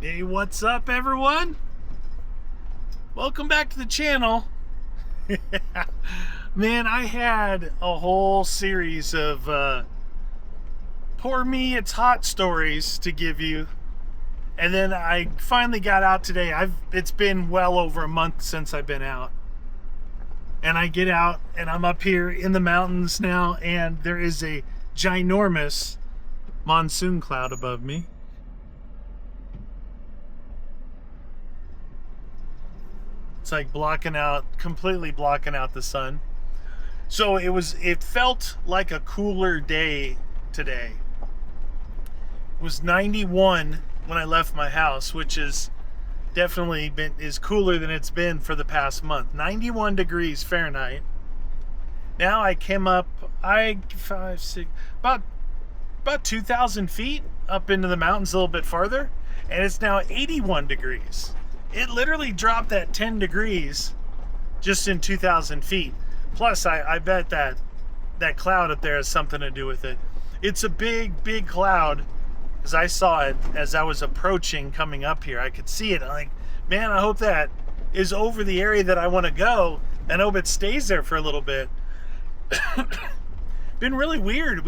Hey, what's up, everyone? Welcome back to the channel. Man, I had a whole series of poor me, it's hot stories to give you. And then I finally got out today. It's been well over a month since I've been out. And I get out and I'm up here in the mountains now, and there is a ginormous monsoon cloud above me. It's like completely blocking out the sun. So it felt like a cooler day today. It was 91 when I left my house, which is definitely is cooler than it's been for the past month. 91 degrees Fahrenheit. Now I came up, about 2,000 feet up into the mountains a little bit farther, and it's now 81 degrees. It literally dropped that 10 degrees just in 2,000 feet. Plus, I bet that cloud up there has something to do with it. It's a big, big cloud. As I saw it as I was approaching, coming up here, I could see it. I'm like, man, I hope that is over the area that I want to go, and I hope it stays there for a little bit. Been really weird.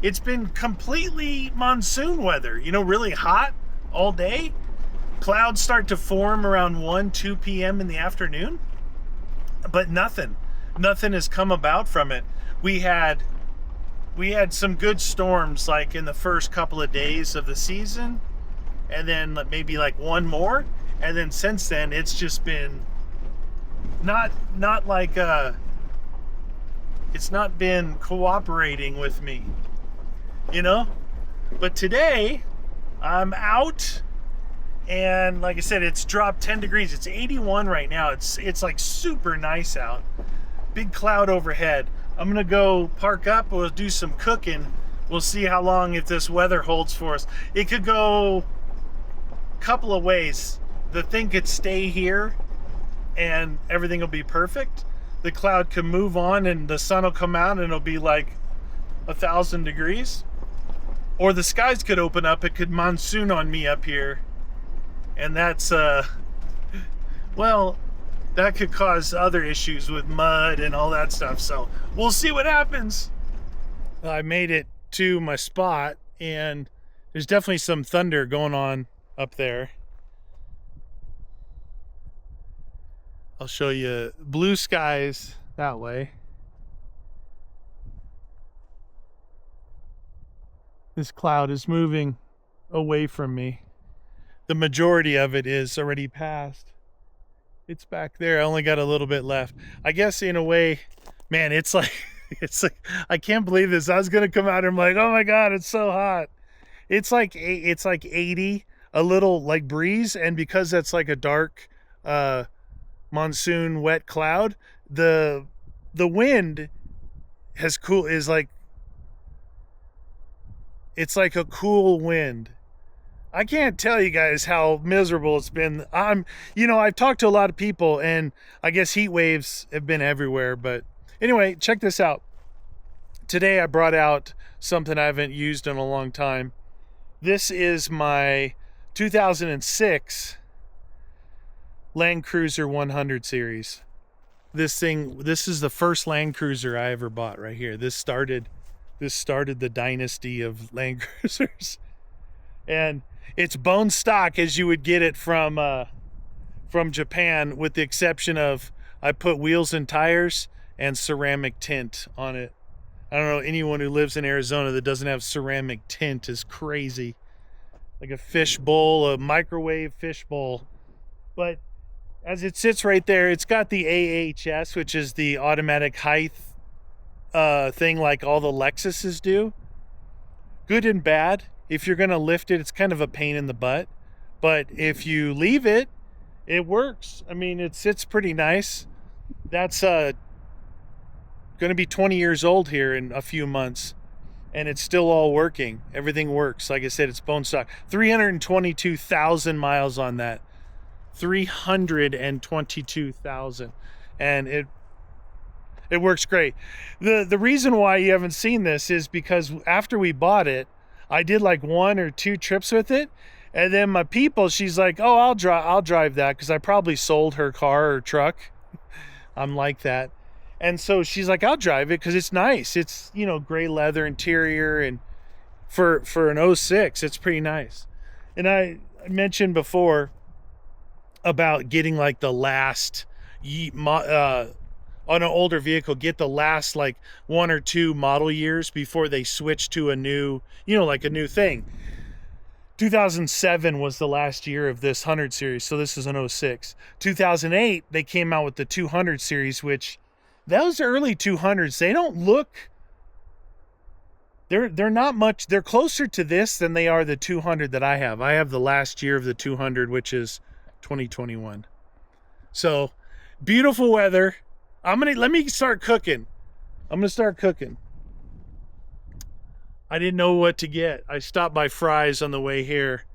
It's been completely monsoon weather, really hot all day. Clouds start to form around 2 p.m. in the afternoon, but nothing has come about from it. We had some good storms like in the first couple of days of the season, and then maybe like one more, and then since then it's just been not like it's not been cooperating with me, But today I'm out. And like I said, it's dropped 10 degrees. It's 81 right now. It's like super nice out. Big cloud overhead. I'm gonna go park up. We'll do some cooking. We'll see how long, if this weather holds for us. It could go a couple of ways. The thing could stay here and everything will be perfect. The cloud can move on and the sun will come out and it'll be like 1,000 degrees. Or the skies could open up. It could monsoon on me up here. And that's, well, that could cause other issues with mud and all that stuff. So we'll see what happens. I made it to my spot, and there's definitely some thunder going on up there. I'll show you blue skies that way. This cloud is moving away from me. The majority of it is already past. It's back there. I only got a little bit left. I guess in a way, man, it's like I can't believe this. I was gonna come out and I'm like, oh my god, it's so hot. It's like 80, a little like breeze, and because that's like a dark monsoon wet cloud, the wind is like, it's like a cool wind. I can't tell you guys how miserable it's been. I've talked to a lot of people, and I guess heat waves have been everywhere. But anyway, check this out. Today I brought out something I haven't used in a long time. This is my 2006 Land Cruiser 100 series. This is the first Land Cruiser I ever bought right here. This started the dynasty of Land Cruisers. And it's bone stock as you would get it from Japan, with the exception of I put wheels and tires and ceramic tint on it. I don't know, anyone who lives in Arizona that doesn't have ceramic tint is crazy. Like a fish bowl, a microwave fish bowl. But as it sits right there, it's got the AHS, which is the automatic height thing like all the Lexuses do. Good and bad. If you're going to lift it, it's kind of a pain in the butt. But if you leave it, it works. I mean, it sits pretty nice. That's going to be 20 years old here in a few months. And it's still all working. Everything works. Like I said, it's bone stock. 322,000 miles on that. 322,000. And it works great. The reason why you haven't seen this is because after we bought it, I did like 1 or 2 trips with it, And then my people, she's like, "Oh, I'll drive that," because I probably sold her car or truck. I'm like that. And so she's like, "I'll drive it because it's nice. It's, gray leather interior, and for an '06, it's pretty nice." And I mentioned before about getting like the last on an older vehicle, get the last like 1 or 2 model years before they switch to a new, like a new thing. 2007 was the last year of this 100 series, so this is an '06. 2008, they came out with the 200 series, which those early 200s, they don't look, they're not much, they're closer to this than they are the 200 that I have. I have the last year of the 200, which is 2021. So, beautiful weather. Let me start cooking. I'm going to start cooking. I didn't know what to get. I stopped by Fry's on the way here.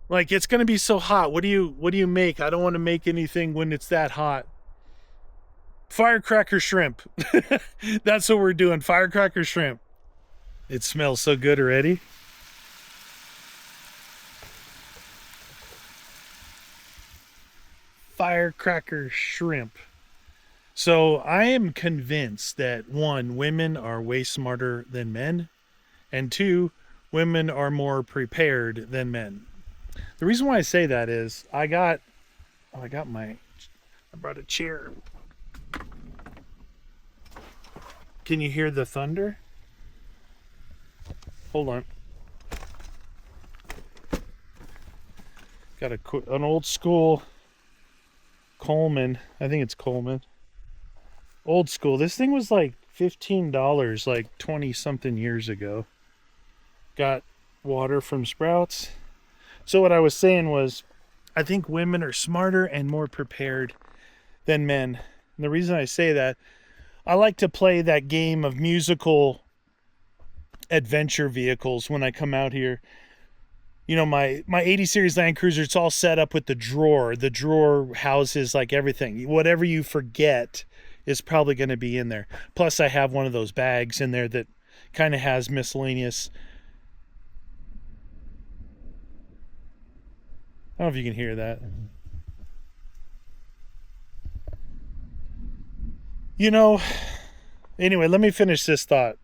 Like, it's going to be so hot. What do you make? I don't want to make anything when it's that hot. Firecracker shrimp. That's what we're doing. Firecracker shrimp. It smells so good already. Firecracker shrimp. So I am convinced that 1, women are way smarter than men, and 2, women are more prepared than men. The reason why I say that is I brought a chair. Can you hear the thunder? Hold on. Got an old school Coleman. I think it's Coleman. Old school. This thing was like $15 like 20 something years ago. Got water from Sprouts. So what I was saying was, I think women are smarter and more prepared than men. And the reason I say that, I like to play that game of musical adventure vehicles when I come out here. My 80 series Land Cruiser, it's all set up with the drawer. The drawer houses like everything. Whatever you forget is probably going to be in there. Plus I have one of those bags in there that kind of has miscellaneous. I don't know if you can hear that. Anyway, let me finish this thought.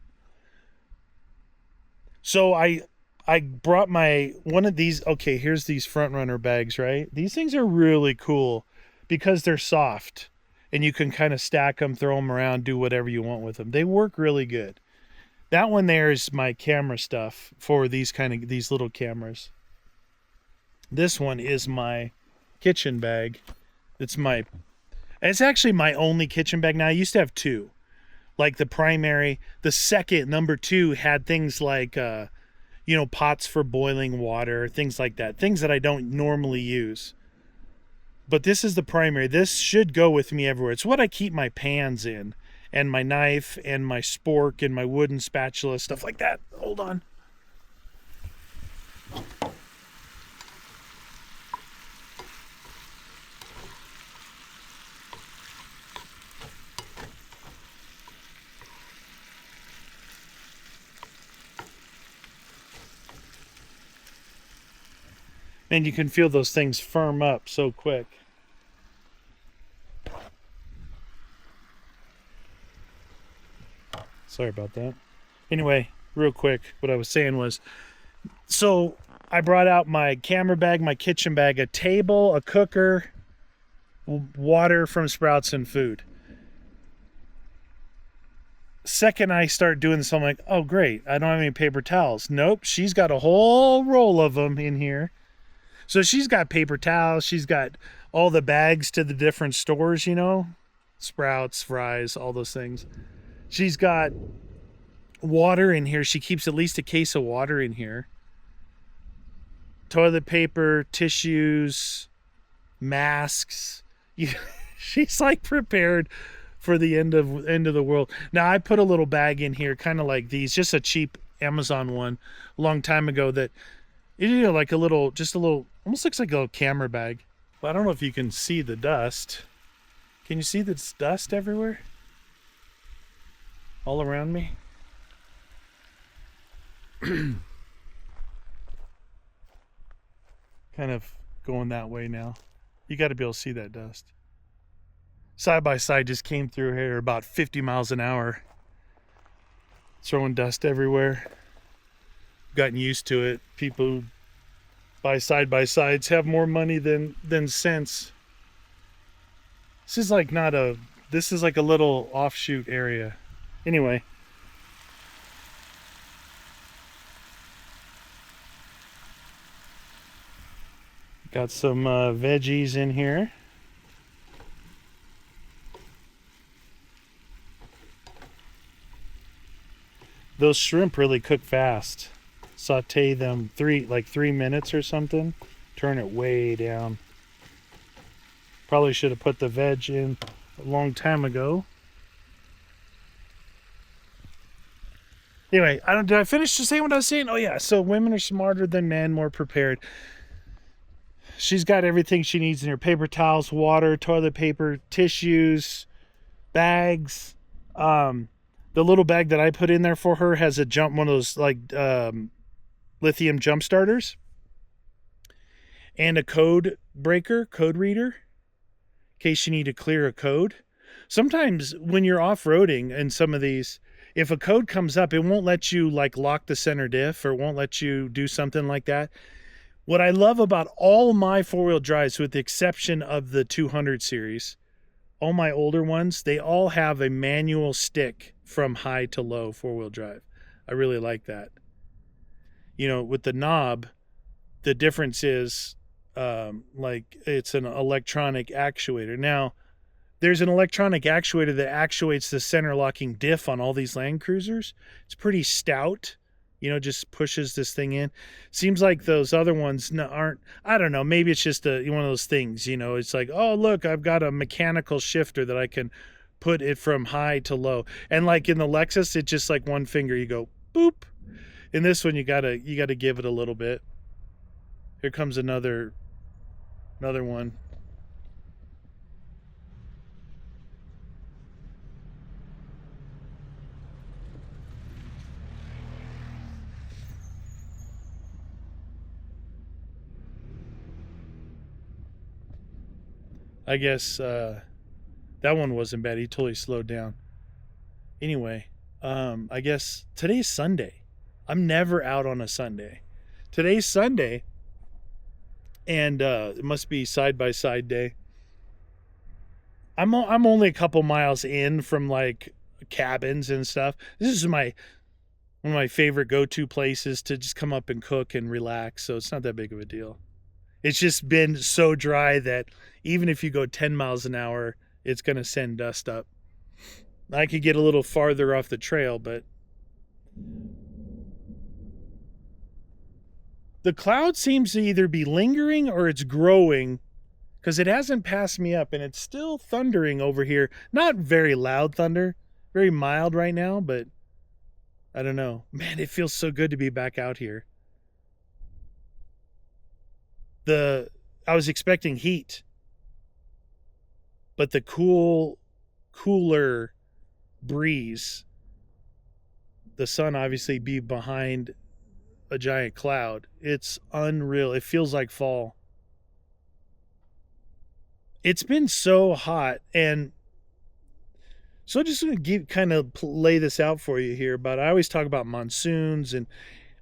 So I brought one of these. Okay, here's these Front Runner bags, right? These things are really cool because they're soft and you can kind of stack them, throw them around, do whatever you want with them. They work really good. That one there is my camera stuff for these little cameras. This one is my kitchen bag. It's actually my only kitchen bag now. I used to have 2. Like the primary, the second, number 2 had things like, pots for boiling water, things like that. Things that I don't normally use. But this is the primary. This should go with me everywhere. It's what I keep my pans in, and my knife, and my spork, and my wooden spatula, stuff like that. Hold on. And you can feel those things firm up so quick. Sorry about that. Anyway, real quick, what I was saying was, so I brought out my camera bag, my kitchen bag, a table, a cooker, water from Sprouts, and food. Second I start doing this, I'm like, oh great, I don't have any paper towels. Nope, she's got a whole roll of them in here. So she's got paper towels, she's got all the bags to the different stores, Sprouts, Fry's, all those things. She's got water in here. She keeps at least a case of water in here. Toilet paper, tissues, masks. She's like prepared for the end of the world. Now I put a little bag in here, kind of like these, just a cheap Amazon one a long time ago that, like almost looks like a little camera bag. But I don't know if you can see the dust. Can you see this dust everywhere? All around me? kind of going that way now. You got to be able to see that dust. Side by side just came through here about 50 miles an hour, throwing dust everywhere. Gotten used to it. People who buy side by sides have more money than sense. This is like this is like a little offshoot area. Anyway. Got some veggies in here. Those shrimp really cook fast. Saute them 3 minutes or something. Turn it way down. Probably should have put the veg in a long time ago. Anyway, did I finish to say what I was saying? Oh yeah, so women are smarter than men, more prepared. She's got everything she needs in her: paper towels, water, toilet paper, tissues, bags. The little bag that I put in there for her has one of those like lithium jump starters, and a code reader, in case you need to clear a code. Sometimes when you're off-roading in some of these, if a code comes up, it won't let you like lock the center diff, or won't let you do something like that. What I love about all my four-wheel drives, with the exception of the 200 series, all my older ones, they all have a manual stick from high to low four-wheel drive. I really like that. You know, with the knob, the difference is like it's an electronic actuator. Now, there's an electronic actuator that actuates the center locking diff on all these Land Cruisers. It's pretty stout. You know, just pushes this thing in. Seems like those other ones aren't, I don't know, maybe it's just one of those things, you know, it's like, oh, look, I've got a mechanical shifter that I can put it from high to low. And like in the Lexus, it's just like one finger, you go, boop. In this one, you gotta give it a little bit. Here comes another one. I guess that one wasn't bad. He totally slowed down. Anyway, I guess today's Sunday. I'm never out on a Sunday. Today's Sunday, and it must be side-by-side day. I'm only a couple miles in from like cabins and stuff. This is one of my favorite go-to places to just come up and cook and relax, so it's not that big of a deal. It's just been so dry that even if you go 10 miles an hour, it's going to send dust up. I could get a little farther off the trail, but the cloud seems to either be lingering or it's growing, because it hasn't passed me up, and it's still thundering over here. Not very loud thunder, very mild right now, but I don't know. Man, it feels so good to be back out here. I was expecting heat, but the cooler breeze, the sun obviously be behind a giant cloud. It's unreal. It feels like fall. It's been so hot, and so I'm just going to lay this out for you here. But I always talk about monsoons, and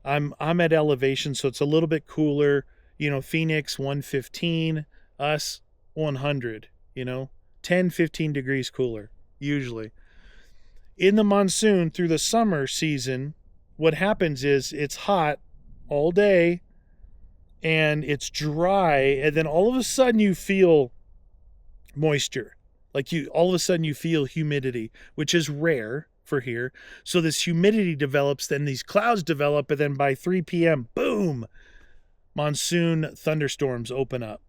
I'm at elevation, so it's a little bit cooler. You know, Phoenix 115, us 100, you know, 10, 15 degrees cooler, usually. In the monsoon through the summer season, what happens is it's hot all day and it's dry, and then all of a sudden you feel moisture. Like all of a sudden you feel humidity, which is rare for here. So this humidity develops, then these clouds develop, and then by 3 p.m., boom, monsoon thunderstorms open up.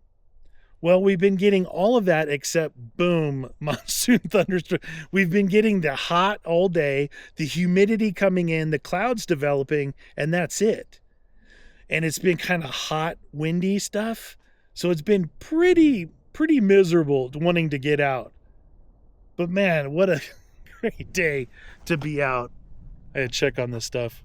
Well, we've been getting all of that except boom, monsoon thunderstorm. We've been getting the hot all day, the humidity coming in, the clouds developing, and that's it. And it's been kind of hot, windy stuff. So it's been pretty miserable wanting to get out. But man, what a great day to be out. I had to check on this stuff.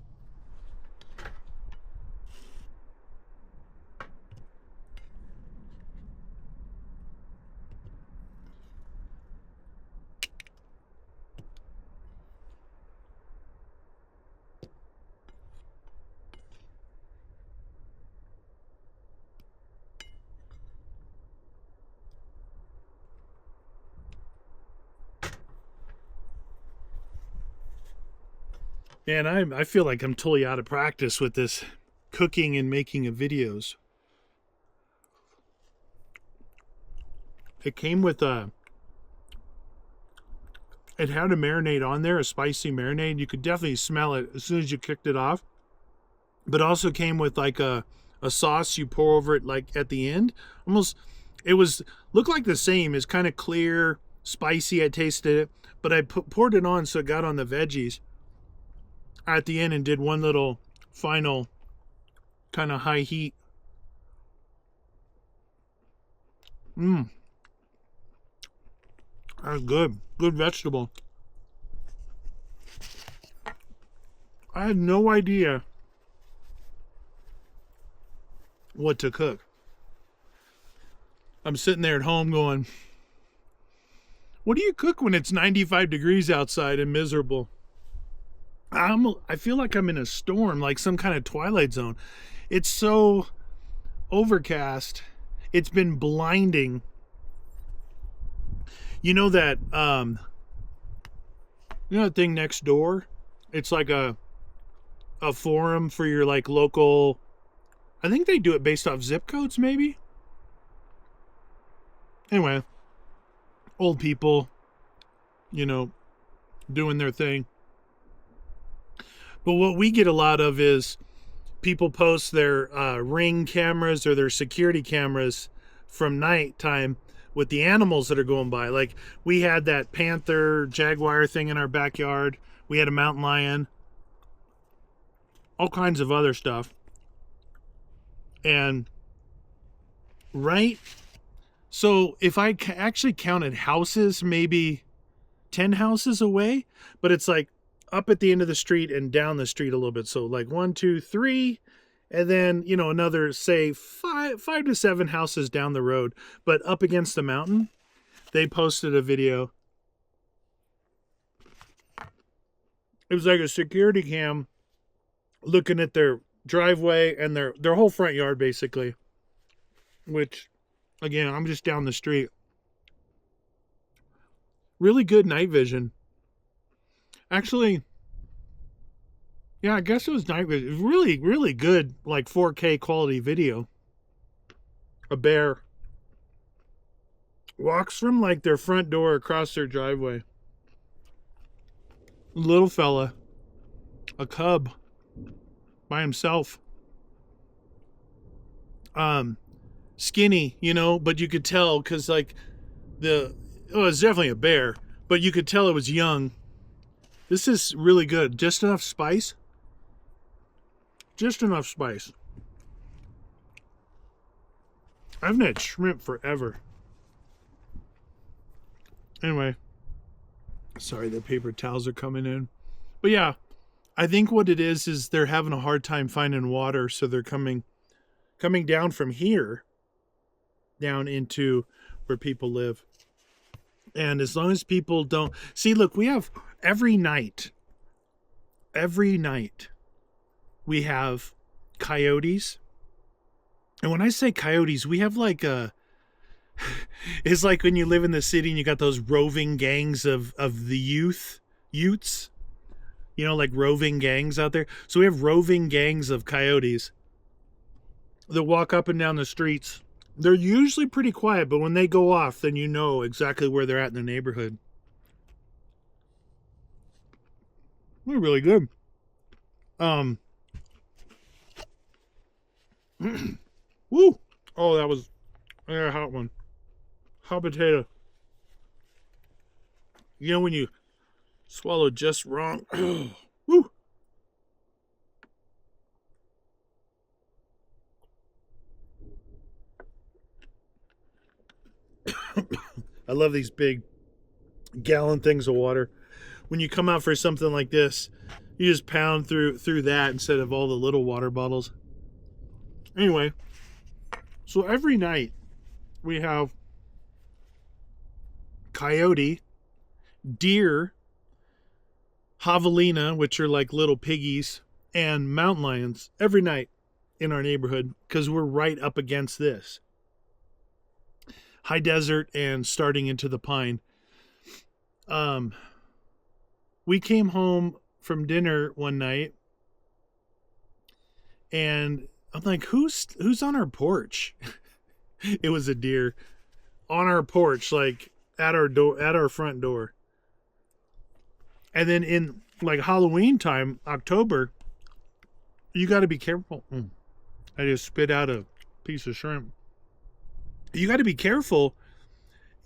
Man, I feel like I'm totally out of practice with this cooking and making of videos. It came with it had a marinade on there, a spicy marinade. You could definitely smell it as soon as you kicked it off. But also came with like a sauce you pour over it like at the end. Almost, it was looked like the same. It's kind of clear, spicy. I tasted it, but I poured it on so it got on the veggies at the end and did one little final kind of high heat. That's good. Good vegetable. I had no idea what to cook. I'm sitting there at home going, what do you cook when it's 95 degrees outside and miserable? I feel like I'm in a storm, like some kind of Twilight Zone. It's so overcast. It's been blinding. You know that that thing next door? It's like a forum for your like local, I think they do it based off zip codes maybe. Anyway, old people, doing their thing. But what we get a lot of is people post their Ring cameras or their security cameras from nighttime with the animals that are going by. Like we had that panther, jaguar thing in our backyard. We had a mountain lion. All kinds of other stuff. And so if I actually counted houses, maybe 10 houses away, but it's like up at the end of the street and down the street a little bit. So like 1, 2, 3, and then, another, say 5 to 7 houses down the road, but up against the mountain. They posted a video. It was like a security cam looking at their driveway and their whole front yard, basically. Which, again, I'm just down the street. Really good night vision. Actually, yeah, I guess it was night vision. It was really, really good, like 4K quality video. A bear walks from like their front door across their driveway. Little fella, a cub, by himself. Skinny, but you could tell because like it was definitely a bear, but you could tell it was young. This is really good. Just enough spice. Just enough spice. I haven't had shrimp forever. Anyway. Sorry, the paper towels are coming in. But yeah, I think what it is they're having a hard time finding water, so they're coming down from here down into where people live. And as long as people don't see, look, we have every night we have coyotes. And when I say coyotes, we have like it's like when you live in the city and you got those roving gangs of the utes, like roving gangs out there. So we have roving gangs of coyotes that walk up and down the streets. They're usually pretty quiet, but when they go off, then you know exactly where they're at in the neighborhood. They're really good. Woo! Oh, that was a hot one. Hot potato. When you swallow just wrong. Woo! I love these big gallon things of water. When you come out for something like this, you just pound through that instead of all the little water bottles. Anyway, so every night we have coyote, deer, javelina, which are like little piggies, and mountain lions every night in our neighborhood because we're right up against this high desert and starting into the pine. We came home from dinner one night, and I'm like, who's on our porch? It was a deer on our porch, like at our front door. And then in like Halloween time, October, you got to be careful. I just spit out a piece of shrimp. You got to be careful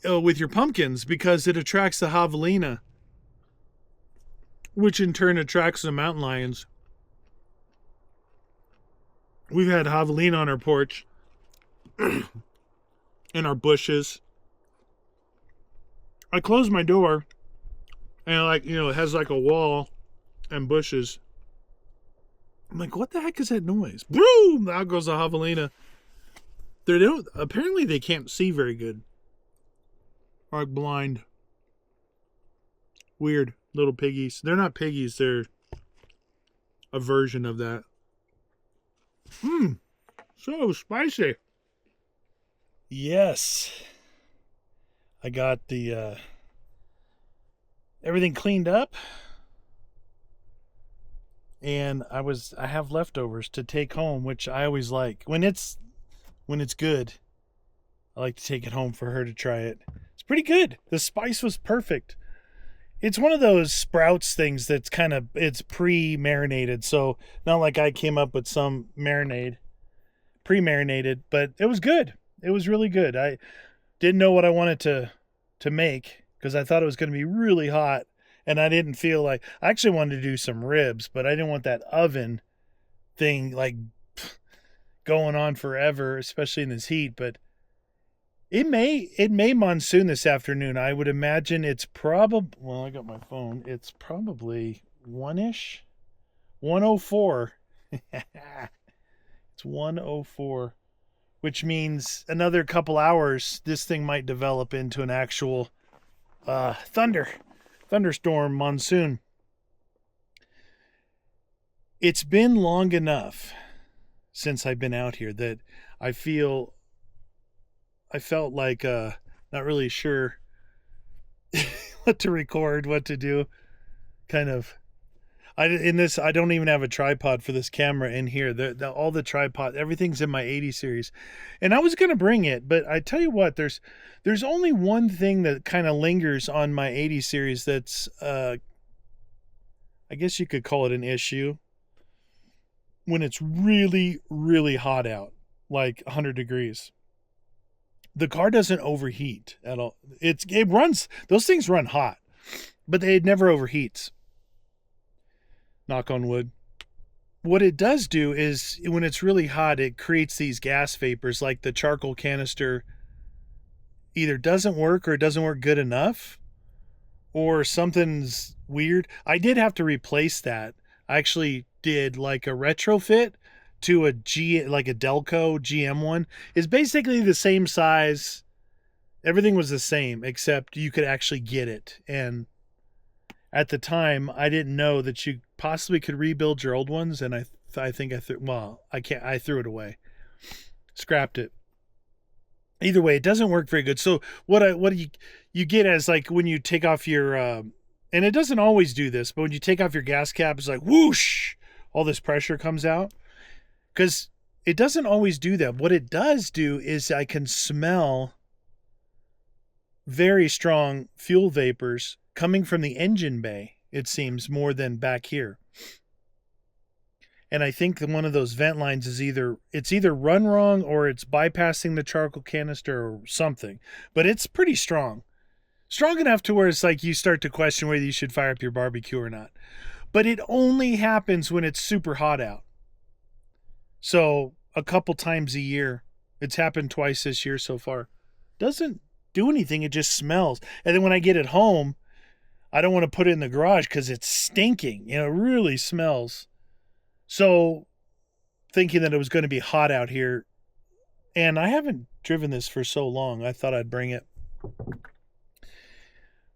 with your pumpkins because it attracts the javelina, which in turn attracts the mountain lions. We've had javelina on our porch, in our bushes. I closed my door, and it has like a wall and bushes. I'm like, what the heck is that noise? Boom! Out goes the javelina. Apparently they can't see very good. Are blind. Weird little piggies. They're not piggies. They're a version of that. So spicy. Yes. I got the everything cleaned up. And I have leftovers to take home, which I always like. When it's good, I like to take it home for her to try it. It's pretty good. The spice was perfect. It's one of those Sprouts things that's it's pre-marinated. So not like I came up with some pre-marinated, but it was good. It was really good. I didn't know what I wanted to make because I thought it was going to be really hot. And I didn't feel like, I actually wanted to do some ribs, but I didn't want that oven thing like going on forever, especially in this heat. But it may monsoon this afternoon. I would imagine it's probably, well, I got my phone. It's probably 1-ish, 104. It's 104, which means another couple hours, this thing might develop into an actual thunderstorm monsoon. It's been long enough since I've been out here that I felt like not really sure what to record, what to do. I don't even have a tripod for this camera in here. All the tripod, everything's in my 80 series. And I was going to bring it, but I tell you what, there's only one thing that kind of lingers on my 80 series that's, I guess you could call it an issue. When it's really, really hot out, like 100 degrees. The car doesn't overheat at all. Those things run hot, but it never overheats. Knock on wood. What it does do is when it's really hot, it creates these gas vapors, like the charcoal canister either doesn't work or it doesn't work good enough or something's weird. I did have to replace that. I actually did like a retrofit to like a Delco GM one. It's basically the same size. Everything was the same, except you could actually get it. And at the time, I didn't know that you possibly could rebuild your old ones. And I think I threw it away. Scrapped it. Either way, it doesn't work very good. So what do you get as like when you take off your, and it doesn't always do this, but when you take off your gas cap, it's like whoosh, all this pressure comes out. Because it doesn't always do that. What it does do is I can smell very strong fuel vapors coming from the engine bay, it seems, more than back here. And I think that one of those vent lines is either run wrong or it's bypassing the charcoal canister or something. But it's pretty strong. Strong enough to where it's like you start to question whether you should fire up your barbecue or not. But it only happens when it's super hot out. So a couple times a year. It's happened twice this year so far. Doesn't do anything. It just smells. And then when I get it home, I don't want to put it in the garage because it's stinking. It really smells. So thinking that it was going to be hot out here, and I haven't driven this for so long, I thought I'd bring it.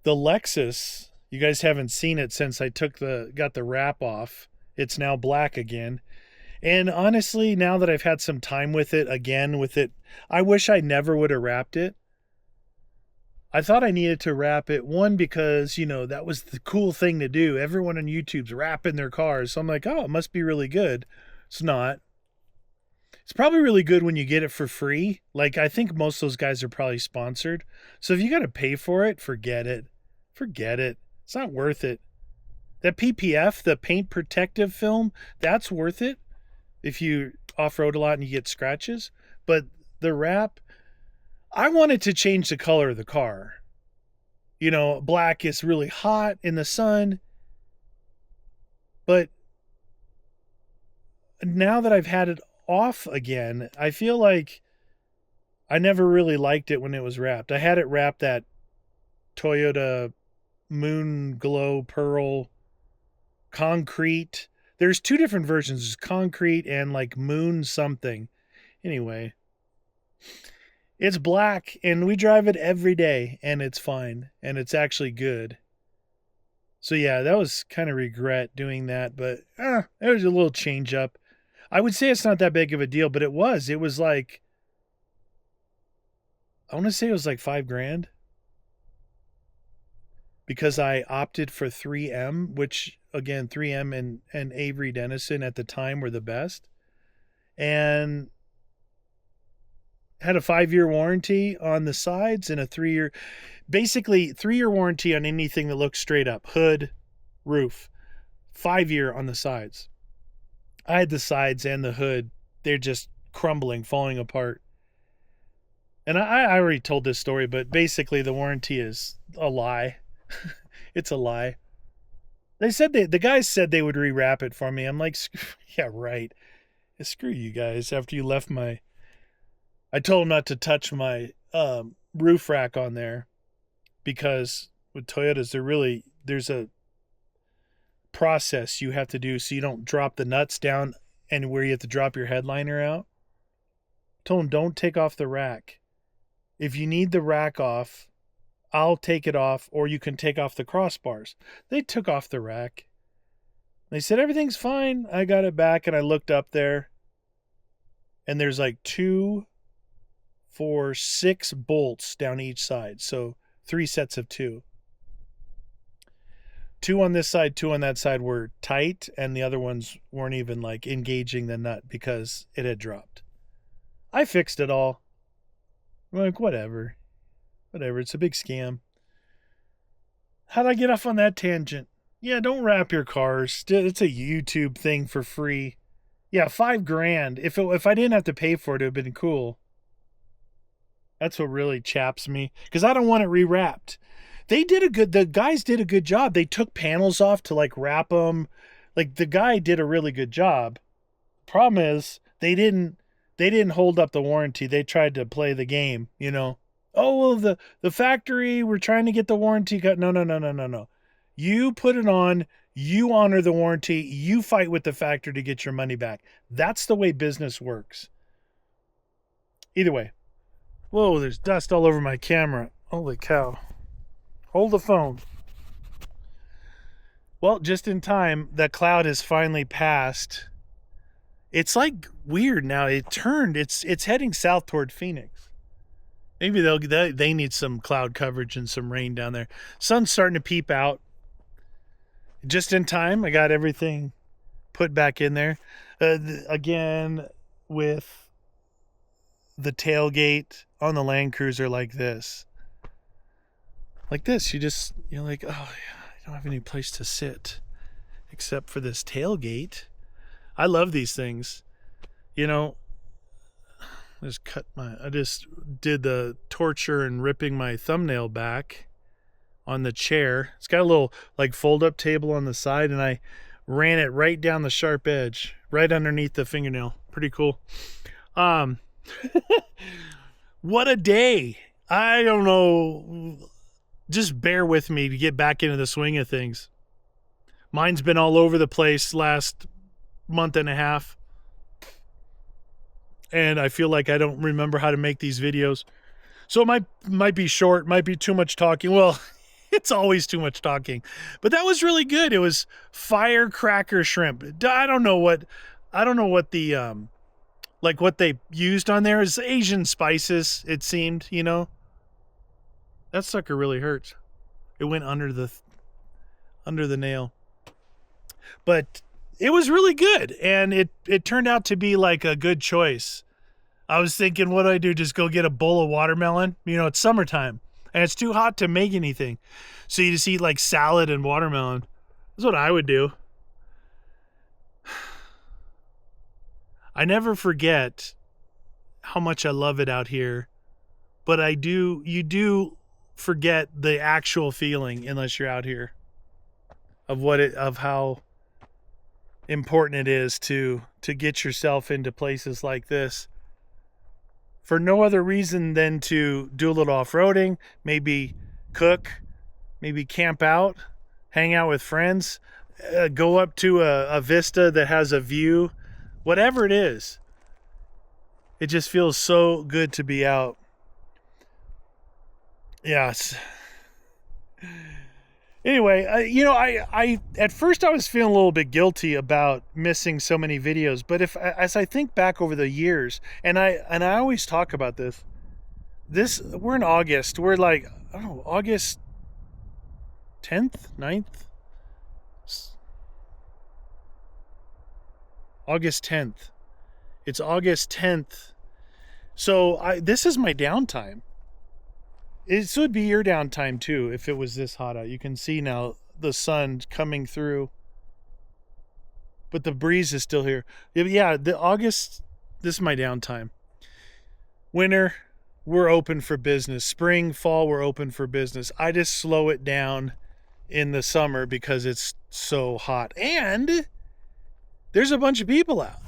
The Lexus, you guys haven't seen it since I got the wrap off. It's now black again. And honestly, now that I've had some time with it, I wish I never would have wrapped it. I thought I needed to wrap it. One, because, that was the cool thing to do. Everyone on YouTube's wrapping their cars. So I'm like, oh, it must be really good. It's not. It's probably really good when you get it for free. Like, I think most of those guys are probably sponsored. So if you got to pay for it, forget it. Forget it. It's not worth it. That PPF, the paint protective film, that's worth it if you off-road a lot and you get scratches. But the wrap, I wanted to change the color of the car. Black is really hot in the sun. But now that I've had it off again, I feel like I never really liked it when it was wrapped. I had it wrapped that Toyota Moon Glow Pearl concrete. There's two different versions. There's concrete and like moon something. Anyway, it's black and we drive it every day and it's fine and it's actually good. So yeah, that was kind of regret doing that, but it was a little change up. I would say it's not that big of a deal, but it was. It was like, I want to say it was like $5,000 because I opted for 3M, which again, 3M and Avery Dennison at the time were the best, and had a 5-year warranty on the sides and a 3-year, basically 3-year warranty on anything that looks straight up, hood, roof, 5-year on the sides. I had the sides and the hood. They're just crumbling, falling apart. And I already told this story, but basically the warranty is a lie. It's a lie. They said the guys said they would rewrap it for me. I'm like, yeah, right. Screw you guys. After you left I told them not to touch my roof rack on there because with Toyotas, there's a process you have to do so you don't drop the nuts down and where you have to drop your headliner out. Told them don't take off the rack. If you need the rack off, I'll take it off, or you can take off the crossbars. They took off the rack. They said everything's fine. I got it back and I looked up there and there's like 2, 4, 6 bolts down each side. So 3 sets of 2. 2 on this side, 2 on that side were tight, and the other ones weren't even like engaging the nut because it had dropped. I fixed it all. I'm like, whatever. It's a big scam. How'd I get off on that tangent? Yeah, don't wrap your cars. It's a YouTube thing for free. Yeah, $5,000. If I didn't have to pay for it, it would have been cool. That's what really chaps me, because I don't want it rewrapped. The guys did a good job. They took panels off to like wrap them. Like the guy did a really good job. Problem is they didn't hold up the warranty. They tried to play the game, Oh, well, the factory, we're trying to get the warranty cut. No. You put it on, you honor the warranty, you fight with the factory to get your money back. That's the way business works. Either way. Whoa, there's dust all over my camera. Holy cow. Hold the phone. Well, just in time, that cloud has finally passed. It's like weird now. It turned. It's heading south toward Phoenix. Maybe they need some cloud coverage and some rain down there. Sun's starting to peep out. Just in time, I got everything put back in there. Again, with the tailgate on the Land Cruiser like this. Like this, you're like, oh yeah, I don't have any place to sit except for this tailgate. I love these things. I just did the torture and ripping my thumbnail back on the chair. It's got a little like fold-up table on the side, and I ran it right down the sharp edge, right underneath the fingernail. Pretty cool. What a day. I don't know. Just bear with me to get back into the swing of things. Mine's been all over the place last month and a half. And I feel like I don't remember how to make these videos. So it might be short, might be too much talking. Well, it's always too much talking. But that was really good. It was Firecracker shrimp. I don't know what the what they used on there is Asian spices, it seemed, That sucker really hurts. It went under the nail. But it was really good, and it turned out to be like a good choice. I was thinking, what do I do? Just go get a bowl of watermelon? You know, it's summertime, and it's too hot to make anything. So you just eat like salad and watermelon. That's what I would do. I never forget how much I love it out here, but you do forget the actual feeling unless you're out here of how important it is to get yourself into places like this for no other reason than to do a little off-roading, maybe cook, maybe camp out, hang out with friends, go up to a vista that has a view, whatever it is. It just feels so good to be out. Yes. Anyway, I at first I was feeling a little bit guilty about missing so many videos, but as I think back over the years, and I always talk about this, we're in August. We're like, I don't know, August 10th, 9th? August 10th. It's August 10th. So this is my downtime. It would be your downtime too if it was this hot out. You can see now the sun coming through, but the breeze is still here. Yeah, this is my downtime. Winter, we're open for business. Spring, fall, we're open for business. I just slow it down in the summer because it's so hot. And there's a bunch of people out.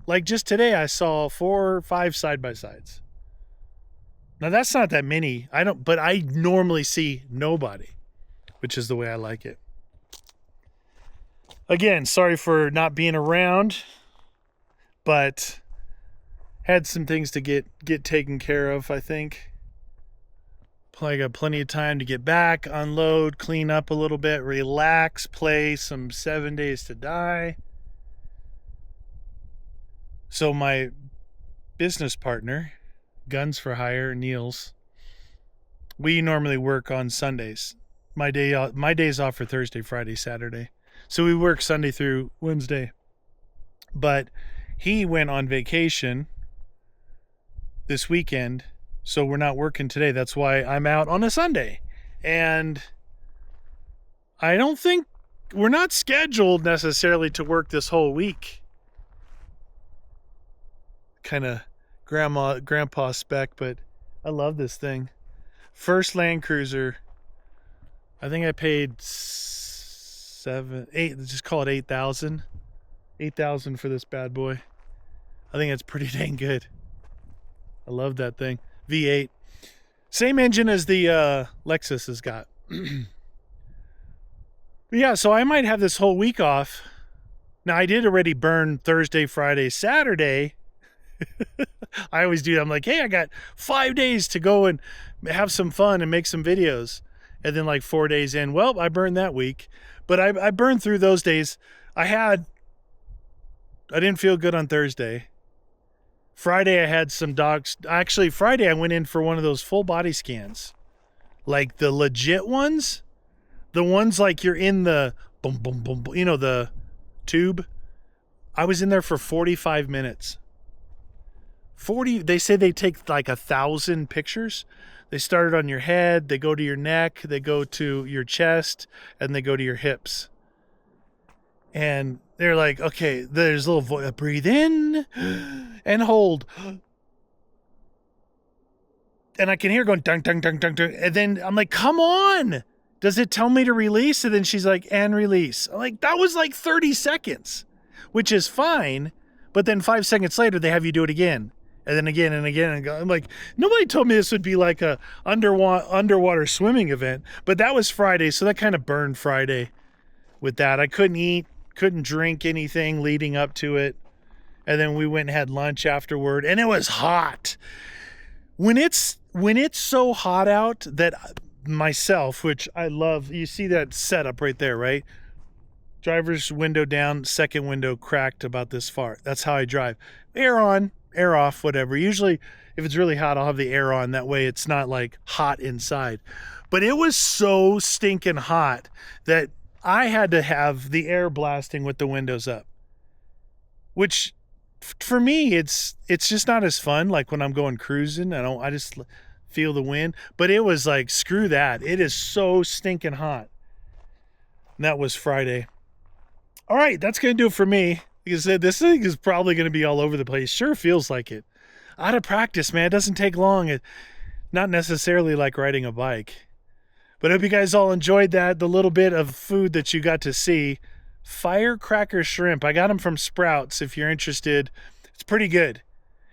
Like just today, I saw 4 or 5 side-by-sides. Now that's not that many. But I normally see nobody, which is the way I like it. Again, sorry for not being around, but had some things to get taken care of, I think. I got plenty of time to get back, unload, clean up a little bit, relax, play some 7 Days to Die. So my business partner, Guns for Hire, Niels, we normally work on Sundays. My day's off for Thursday, Friday, Saturday. So we work Sunday through Wednesday. But he went on vacation this weekend, so we're not working today. That's why I'm out on a Sunday. And I don't think we're not scheduled necessarily to work this whole week. Kind of grandpa spec, but I love this thing. First Land Cruiser. I think I paid 8, just call it 8,000. 8,000 for this bad boy. I think that's pretty dang good. I love that thing. V8. Same engine as the Lexus has got. Yeah, so I might have this whole week off. Now, I did already burn Thursday, Friday, Saturday. I always do. I'm like, hey, I got 5 days to go and have some fun and make some videos. And then like 4 days in, well, I burned that week. But I burned through those days. I didn't feel good on Thursday. Friday, I had some dogs. Actually, Friday, I went in for one of those full body scans. Like the legit ones. The ones like you're in the boom, boom, boom, you know, the tube. I was in there for 45 minutes. They say they take like 1,000 pictures. They start on your head, they go to your neck, they go to your chest, and they go to your hips. And they're like, okay, there's a little voice. Breathe in and hold. And I can hear going dun dun dun dun dun. And then I'm like, come on. Does it tell me to release? And then she's like, and release. I'm like, that was like 30 seconds, which is fine. But then 5 seconds later, they have you do it again. And then again and again. And I'm like, nobody told me this would be like a underwater swimming event. But that was Friday, so that kind of burned Friday with that. I couldn't eat, couldn't drink anything leading up to it. And then we went and had lunch afterward. And it was hot. When it's so hot out that myself, which I love, you see that setup right there, right? Driver's window down, second window cracked about this far. That's how I drive. Air on, air off, whatever. Usually if it's really hot, I'll have the air on. That way it's not like hot inside. But it was so stinking hot that I had to have the air blasting with the windows up, which for me, it's just not as fun. Like when I'm going cruising, I just feel the wind, but it was like, screw that. It is so stinking hot. And that was Friday. All right, that's going to do it for me. Like I said, this thing is probably going to be all over the place. Sure feels like it. Out of practice, man. It doesn't take long. Not necessarily like riding a bike. But I hope you guys all enjoyed that. The little bit of food that you got to see. Firecracker shrimp. I got them from Sprouts if you're interested. It's pretty good.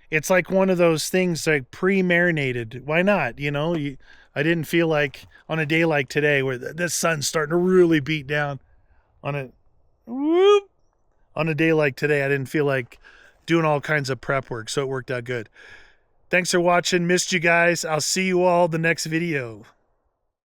It's like one of those things like pre-marinated. Why not? You know, I didn't feel like on a day like today where the sun's starting to really beat down on it. Whoop. On a day like today, I didn't feel like doing all kinds of prep work, so it worked out good. Thanks for watching. Missed you guys. I'll see you all the next video.